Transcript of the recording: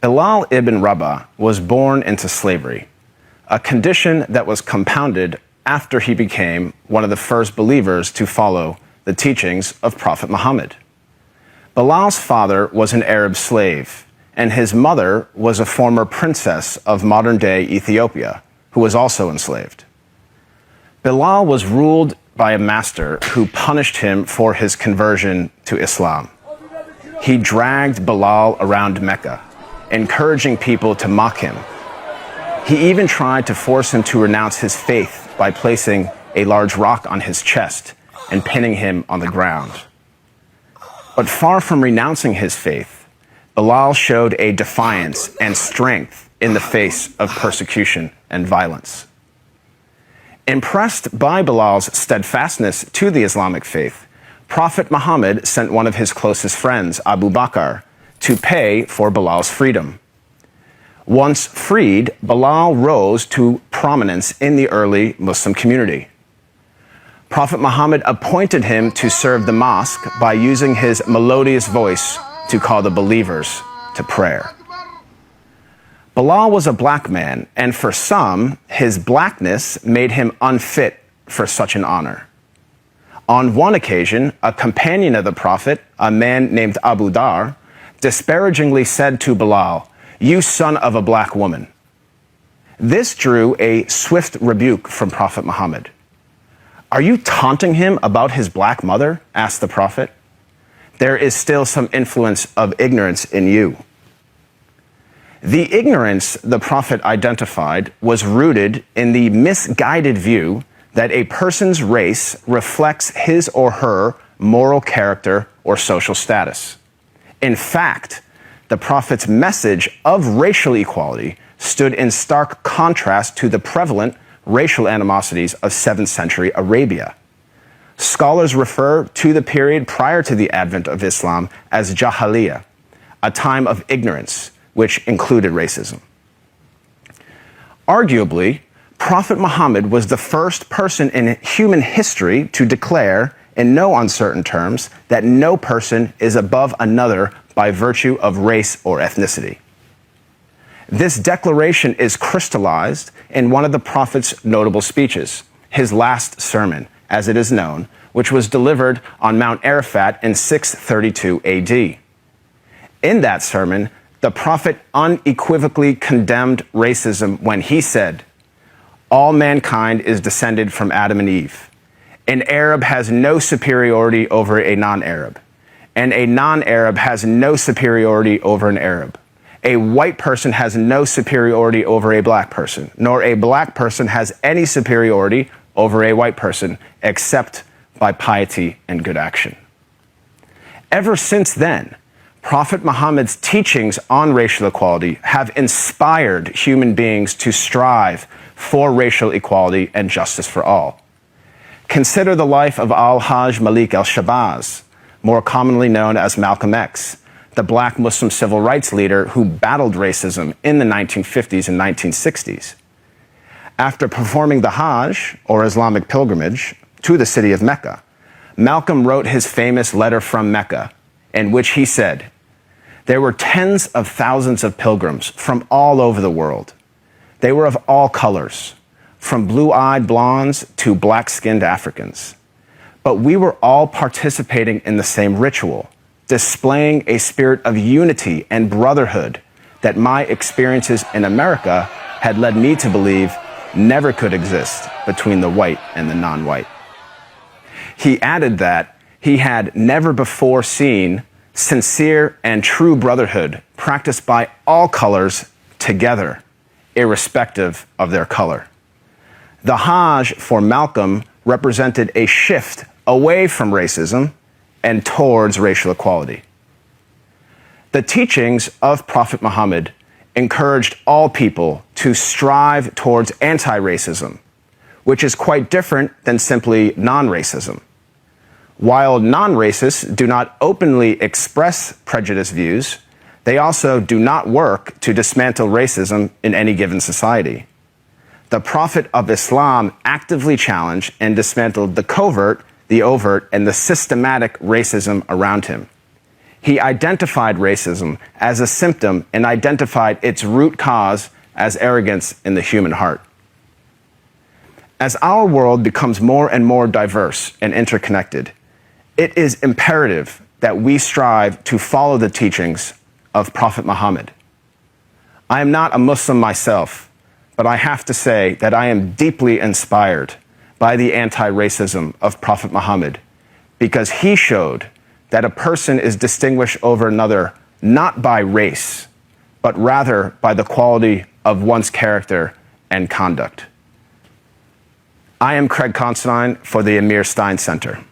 Bilal ibn Rabah was born into slavery, a condition that was compounded after he became one of the first believers to follow the teachings of Prophet Muhammad. Bilal's father was an Arab slave, and his mother was a former princess of modern-day Ethiopia, who was also enslaved. Bilal was ruled by a master who punished him for his conversion to Islam. He dragged Bilal around Mecca, encouraging people to mock him. He even tried to force him to renounce his faith by placing a large rock on his chest and pinning him on the ground. But far from renouncing his faith, Bilal showed a defiance and strength in the face of persecution and violence. Impressed by Bilal's steadfastness to the Islamic faith, Prophet Muhammad sent one of his closest friends, Abu Bakr, to pay for Bilal's freedom. Once freed, Bilal rose to prominence in the early Muslim community. Prophet Muhammad appointed him to serve the mosque by using his melodious voice to call the believers to prayer. Bilal was a black man, and for some, his blackness made him unfit for such an honor. On one occasion, a companion of the Prophet, a man named Abu Dar, disparagingly said to Bilal, "You son of a black woman." This drew a swift rebuke from Prophet Muhammad. "Are you taunting him about his black mother?" asked the Prophet. "There is still some influence of ignorance in you." The ignorance the Prophet identified was rooted in the misguided view that a person's race reflects his or her moral character or social status. In fact, the Prophet's message of racial equality stood in stark contrast to the prevalent racial animosities of 7th century Arabia. Scholars refer to the period prior to the advent of Islam as Jahiliyyah, a time of ignorance, which included racism. Arguably, Prophet Muhammad was the first person in human history to declare, in no uncertain terms, that no person is above another by virtue of race or ethnicity. This declaration is crystallized in one of the Prophet's notable speeches, his last sermon, as it is known, which was delivered on Mount Arafat in 632 AD. In that sermon, the Prophet unequivocally condemned racism when he said, "All mankind is descended from Adam and Eve. An Arab has no superiority over a non-Arab, and a non-Arab has no superiority over an Arab. A white person has no superiority over a black person, nor a black person has any superiority over a white person, except by piety and good action." Ever since then, Prophet Muhammad's teachings on racial equality have inspired human beings to strive for racial equality and justice for all. Consider the life of Al-Hajj Malik al-Shabazz, more commonly known as Malcolm X, the black Muslim civil rights leader who battled racism in the 1950s and 1960s. After performing the Hajj, or Islamic pilgrimage, to the city of Mecca, Malcolm wrote his famous letter from Mecca, in which he said, "There were tens of thousands of pilgrims from all over the world. They were of all colors, from blue-eyed blondes to black-skinned Africans. But we were all participating in the same ritual, displaying a spirit of unity and brotherhood that my experiences in America had led me to believe never could exist between the white and the non-white." He added that he had never before seen sincere and true brotherhood practiced by all colors together, irrespective of their color. The Hajj for Malcolm represented a shift away from racism and towards racial equality. The teachings of Prophet Muhammad encouraged all people to strive towards anti-racism, which is quite different than simply non-racism. While non-racists do not openly express prejudiced views, they also do not work to dismantle racism in any given society. The Prophet of Islam actively challenged and dismantled the covert, the overt, and the systematic racism around him. He identified racism as a symptom and identified its root cause as arrogance in the human heart. As our world becomes more and more diverse and interconnected, it is imperative that we strive to follow the teachings of Prophet Muhammad. I am not a Muslim myself, but I have to say that I am deeply inspired by the anti-racism of Prophet Muhammad, because he showed that a person is distinguished over another not by race, but rather by the quality of one's character and conduct. I am Craig Considine for the Amir Stein Center.